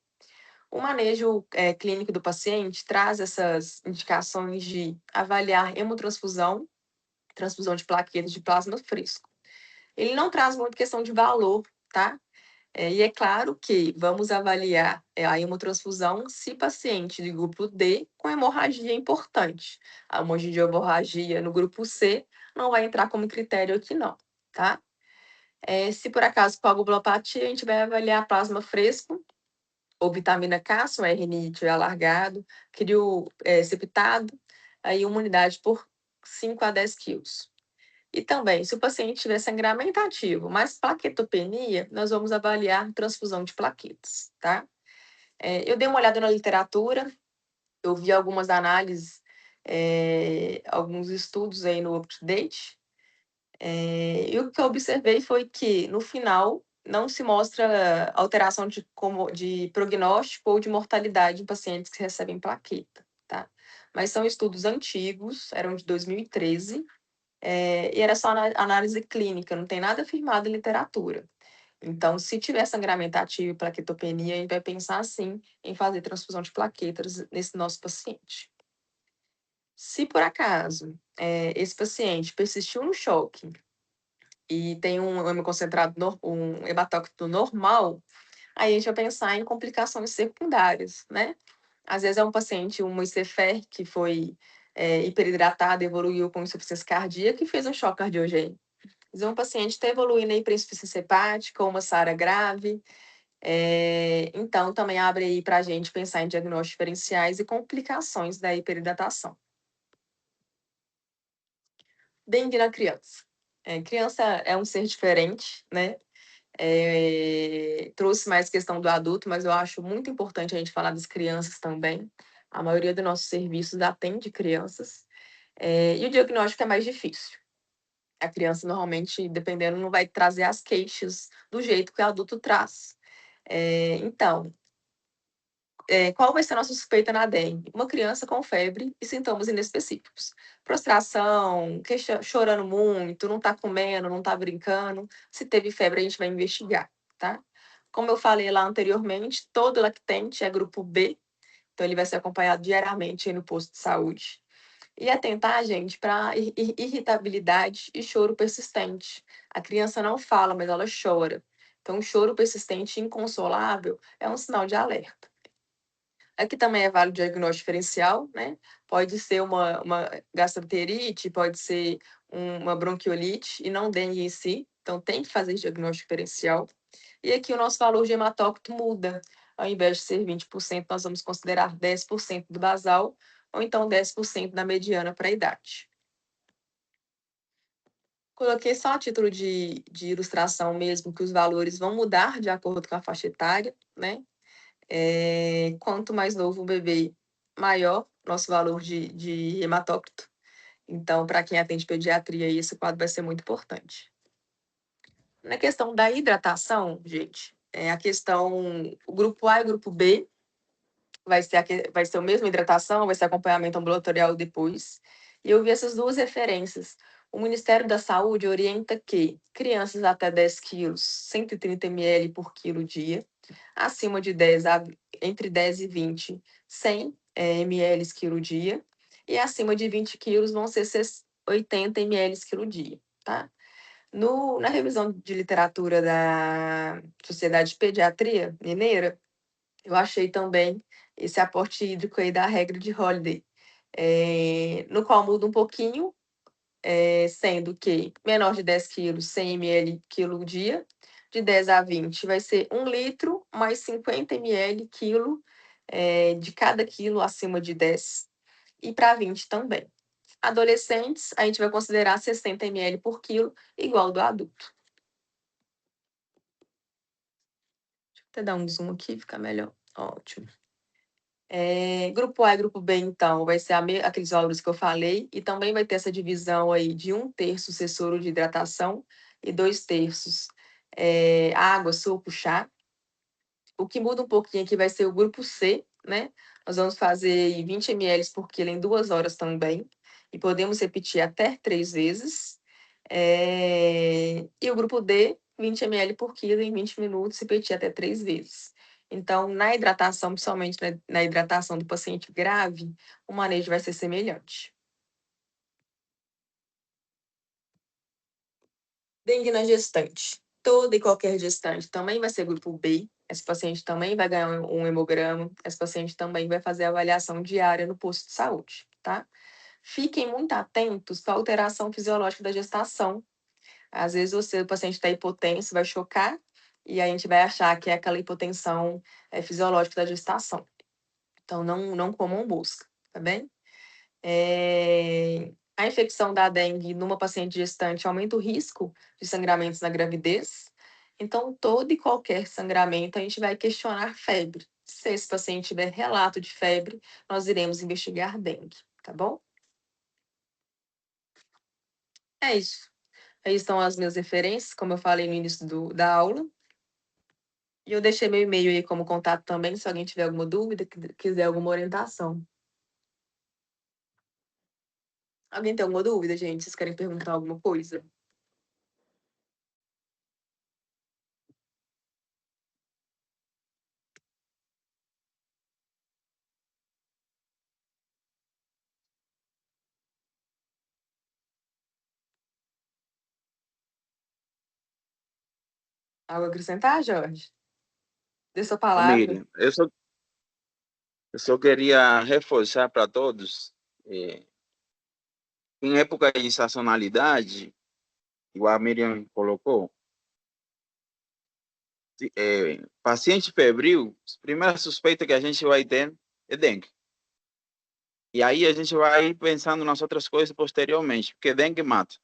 O manejo clínico do paciente traz essas indicações de avaliar hemotransfusão, transfusão de plaquetas de plasma fresco. Ele não traz muito questão de valor, tá? E é claro que vamos avaliar a hemotransfusão se paciente de grupo D com hemorragia é importante. A hemorragia no grupo C não vai entrar como critério aqui não, tá? Se por acaso coagulopatia, a gente vai avaliar plasma fresco ou vitamina K, se o RNI estiver alargado, crio septado, aí uma unidade por 5 a 10 quilos. E também, se o paciente tiver sangramento ativo, mas plaquetopenia, nós vamos avaliar transfusão de plaquetas, tá? Eu dei uma olhada na literatura, eu vi algumas análises, alguns estudos aí no UpToDate, e o que eu observei foi que, no final, não se mostra alteração de prognóstico ou de mortalidade em pacientes que recebem plaqueta, tá? Mas são estudos antigos, eram de 2013, e era só análise clínica, não tem nada afirmado em literatura. Então, se tiver sangramento ativo e plaquetopenia, a gente vai pensar, sim, em fazer transfusão de plaquetas nesse nosso paciente. Se, por acaso, esse paciente persistiu no choque e tem um hemoconcentrado, um hematócrito normal, aí a gente vai pensar em complicações secundárias, né? Às vezes é um paciente, um ICFR, que foi hiperidratado, evoluiu com insuficiência cardíaca e fez um choque cardiogênico. Às vezes um paciente está evoluindo aí para insuficiência hepática ou uma SARA grave. Então, também abre aí para a gente pensar em diagnósticos diferenciais e complicações da hiperidratação. Dengue na criança. Criança é um ser diferente, né? Trouxe mais questão do adulto, mas eu acho muito importante a gente falar das crianças também. A maioria dos nossos serviços atende crianças. E o diagnóstico é mais difícil. A criança, normalmente, dependendo, não vai trazer as queixas do jeito que o adulto traz. Então, qual vai ser a nossa suspeita na dengue? Uma criança com febre e sintomas inespecíficos. Prostração, chorando muito, não está comendo, não está brincando. Se teve febre, a gente vai investigar, tá? Como eu falei lá anteriormente, todo lactente é grupo B, então ele vai ser acompanhado diariamente no posto de saúde. E atentar, gente, para irritabilidade e choro persistente. A criança não fala, mas ela chora. Então, o choro persistente e inconsolável é um sinal de alerta. Aqui também é válido o diagnóstico diferencial, né? Pode ser uma gastroenterite, pode ser uma bronquiolite e não dengue em si. Então, tem que fazer esse diagnóstico diferencial. E aqui o nosso valor de hematócrito muda. Ao invés de ser 20%, nós vamos considerar 10% do basal, ou então 10% da mediana para a idade. Coloquei só a título de ilustração mesmo, que os valores vão mudar de acordo com a faixa etária, né? Quanto mais novo o bebê, maior nosso valor de hematócrito. Então, para quem atende pediatria, esse quadro vai ser muito importante. Na questão da hidratação, gente, a questão, o grupo A e o grupo B vai ser a mesma hidratação, vai ser acompanhamento ambulatorial depois. E eu vi essas duas referências. O Ministério da Saúde orienta que crianças até 10 quilos, 130 ml por quilo dia, acima de 10, entre 10 e 20, 100 ml quilo dia, e acima de 20 quilos vão ser 80 ml quilo dia, tá? Na revisão de literatura da Sociedade de Pediatria Mineira, eu achei também esse aporte hídrico aí da regra de Holiday, no qual muda um pouquinho, sendo que menor de 10 quilos, 100 ml quilo dia, de 10 a 20 vai ser 1 litro mais 50 ml quilo de cada quilo acima de 10, e para 20 também. Adolescentes, a gente vai considerar 60 ml por quilo, igual do adulto. Deixa eu até dar um zoom aqui, fica melhor. Ótimo. Grupo A e grupo B, então, vai ser aqueles valores que eu falei, e também vai ter essa divisão aí de 1/3 ser soro de hidratação e 2/3 água, suco, chá. O que muda um pouquinho aqui vai ser o grupo C, né? Nós vamos fazer 20 ml por quilo em 2 horas também, e podemos repetir até 3 vezes. E o grupo D, 20 ml por quilo em 20 minutos, repetir até 3 vezes. Então, na hidratação, principalmente na hidratação do paciente grave, o manejo vai ser semelhante. Dengue na gestante. Toda e qualquer gestante também vai ser grupo B. Esse paciente também vai ganhar um hemograma. Esse paciente também vai fazer avaliação diária no posto de saúde, tá? Fiquem muito atentos com a alteração fisiológica da gestação. Às vezes o paciente está hipotenso, vai chocar, e a gente vai achar que é aquela hipotensão fisiológica da gestação. Então, não comam busca, tá bem? A infecção da dengue numa paciente gestante aumenta o risco de sangramentos na gravidez. Então, todo e qualquer sangramento, a gente vai questionar febre. Se esse paciente tiver relato de febre, nós iremos investigar dengue, tá bom? É isso. Aí estão as minhas referências, como eu falei no início da aula. E eu deixei meu e-mail aí como contato também, se alguém tiver alguma dúvida, quiser alguma orientação. Alguém tem alguma dúvida, gente? Vocês querem perguntar alguma coisa? Algo a acrescentar, Jorge? Dê sua Ô, palavra. Miriam, eu só queria reforçar para todos, eh, em época de sazonalidade, igual a Miriam colocou, paciente febril, a primeira suspeita que a gente vai ter é dengue. E aí a gente vai pensando nas outras coisas posteriormente, porque dengue mata.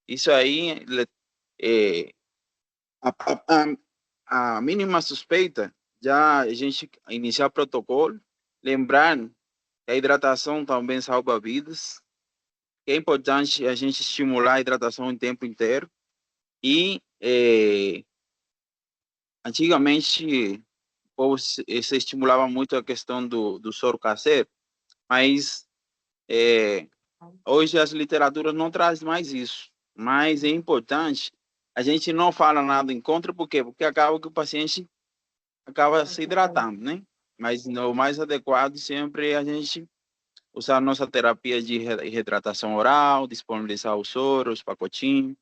Isso aí, é, a mínima suspeita, já a gente iniciar o protocolo, lembrando que a hidratação também salva vidas, que é importante a gente estimular a hidratação o tempo inteiro. E antigamente o povo se estimulava muito a questão do soro caseiro, mas hoje as literaturas não trazem mais isso. Mas é importante, a gente não fala nada em contra, por quê? Porque acaba que o paciente acaba se hidratando, né? Mas o mais adequado sempre é a gente usar a nossa terapia de retratação oral, disponibilizar os soros, os pacotinhos,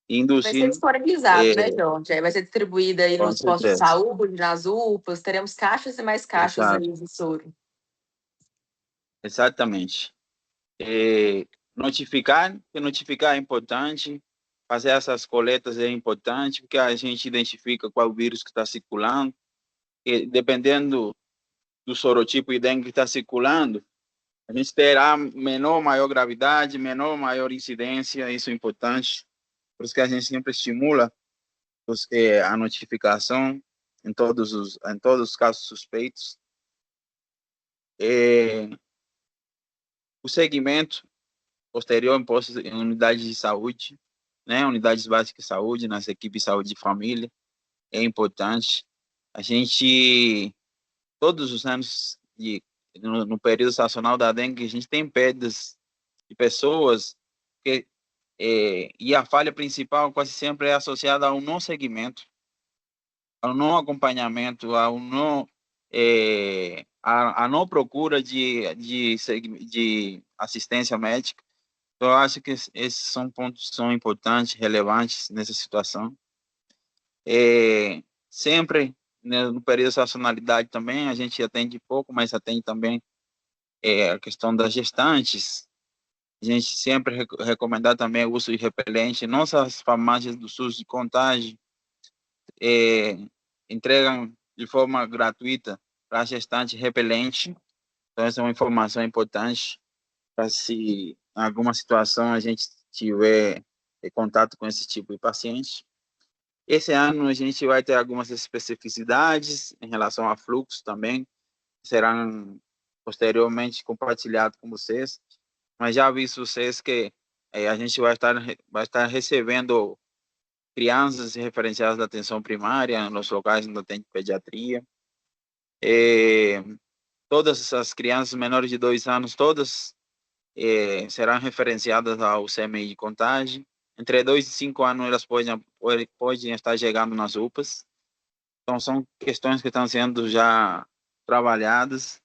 e Vai ser induzindo, disponibilizado, né, Jorge? Aí vai ser distribuída aí com nos postos de certeza. saúde, nas UPAs, teremos caixas e mais caixas Exato, aí de soro. exatamente. É, notificar é importante, fazer essas coletas é importante, porque a gente identifica qual vírus que está circulando, e dependendo do sorotipo e dengue que está circulando, a gente terá menor ou maior gravidade, menor ou maior incidência, isso é importante. Por isso que a gente sempre estimula a notificação em todos os casos suspeitos. É, o segmento posterior em postos em unidades de saúde, né, unidades básicas de saúde, nas equipes de saúde de família, é importante. A gente, todos os anos, no período estacional da dengue, a gente tem perdas de pessoas que, e a falha principal quase sempre é associada ao não segmento, ao não acompanhamento, ao não, a não procura de assistência médica. Então, eu acho que esses são pontos que são importantes, relevantes nessa situação. Sempre, né, no período de sazonalidade também, a gente atende pouco, mas atende também a questão das gestantes. A gente sempre recomendar também o uso de repelente. Nossas farmácias do SUS de Contagem entregam de forma gratuita para a gestante repelente. Então, essa é uma informação importante para se em alguma situação a gente tiver contato com esse tipo de paciente. Esse ano a gente vai ter algumas especificidades em relação a fluxo também, que serão posteriormente compartilhados com vocês, mas já aviso vocês que a gente vai estar recebendo crianças referenciadas da atenção primária nos locais onde tem pediatria. Todas essas crianças menores de 2 anos, todas serão referenciadas ao CMI de Contagem. Entre 2 e 5 anos, elas podem estar chegando nas UPAs. Então, são questões que estão sendo já trabalhadas.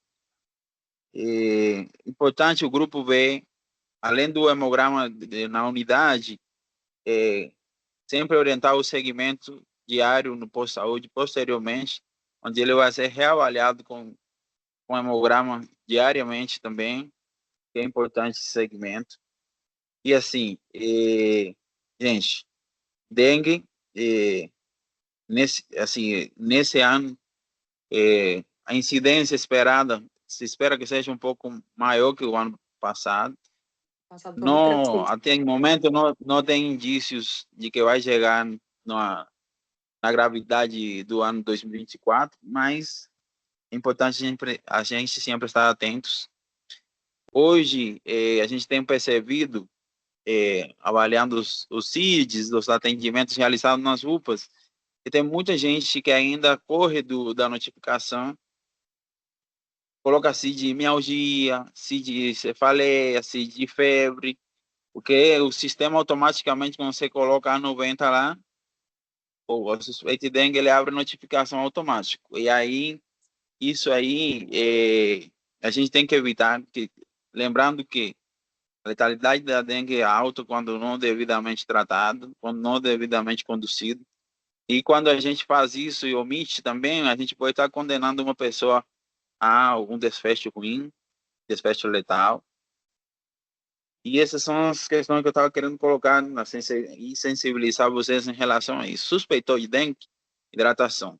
Importante o grupo ver, além do hemograma na unidade, sempre orientar o segmento diário no posto de saúde, posteriormente, onde ele vai ser reavaliado com hemograma diariamente também, que é importante esse segmento. E assim, gente, dengue, nesse ano, a incidência esperada, se espera que seja um pouco maior que o ano passado. Passado foi muito Não, tranquilo. até o momento não tem indícios de que vai chegar na gravidade do ano 2024, mas é importante a gente sempre estar atentos. Hoje, a gente tem percebido, avaliando os CIDs, os atendimentos realizados nas UPAs, que tem muita gente que ainda corre da notificação, coloca CID de mialgia, CID de cefaleia, CID de febre, porque o sistema automaticamente, quando você coloca a 90 lá, o suspeito de dengue, ele abre notificação automática. E aí, isso aí, a gente tem que evitar, lembrando que a letalidade da dengue é alta quando não devidamente tratado, quando não devidamente conduzido. E quando a gente faz isso e omite também, a gente pode estar condenando uma pessoa a algum desfecho ruim, desfecho letal. E essas são as questões que eu estava querendo colocar e sensibilizar vocês em relação a isso. Suspeitou de dengue, hidratação.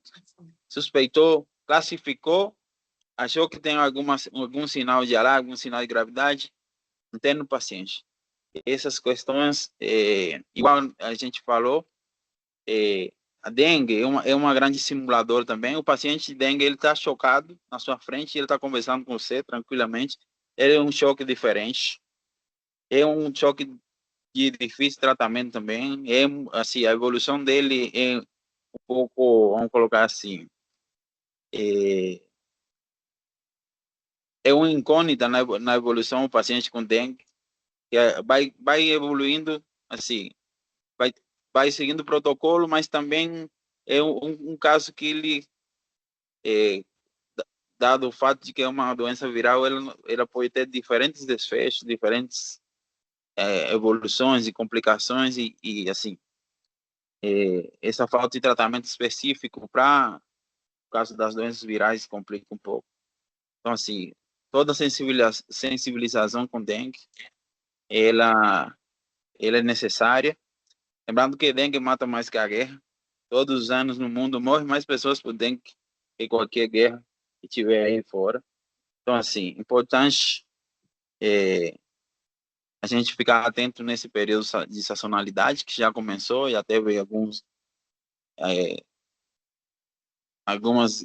Suspeitou, classificou, achou que tem algum sinal de alarme, algum sinal de gravidade, entende o paciente. Essas questões, igual a gente falou, a dengue é uma grande simulador também. O paciente de dengue, ele está chocado na sua frente, ele está conversando com você tranquilamente. Ele é um choque diferente. É um choque de difícil tratamento também. É assim, a evolução dele é um pouco, vamos colocar assim, é uma incógnita na evolução do paciente com dengue, que vai evoluindo assim, vai, vai seguindo o protocolo, mas também é um caso que ele, é, dado o fato de que é uma doença viral, ela pode ter diferentes desfechos, diferentes evoluções e complicações e assim, essa falta de tratamento específico para o caso das doenças virais complica um pouco. Então, assim, toda sensibilização com dengue, ela é necessária. Lembrando que dengue mata mais que a guerra. Todos os anos no mundo morrem mais pessoas por dengue que qualquer guerra que tiver aí fora. Então, assim, importante a gente ficar atento nesse período de sazonalidade que já começou, já teve algumas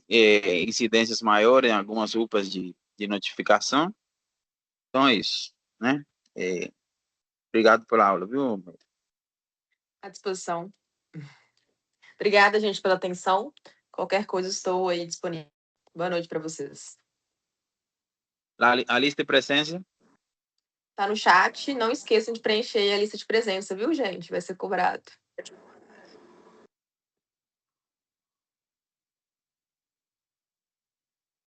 incidências maiores em algumas UPAs de notificação. Então é isso, né? Obrigado pela aula, viu? À disposição. Obrigada, gente, pela atenção. Qualquer coisa, estou aí disponível. Boa noite para vocês. A lista de presença. Tá no chat. Não esqueçam de preencher a lista de presença, viu, gente? Vai ser cobrado.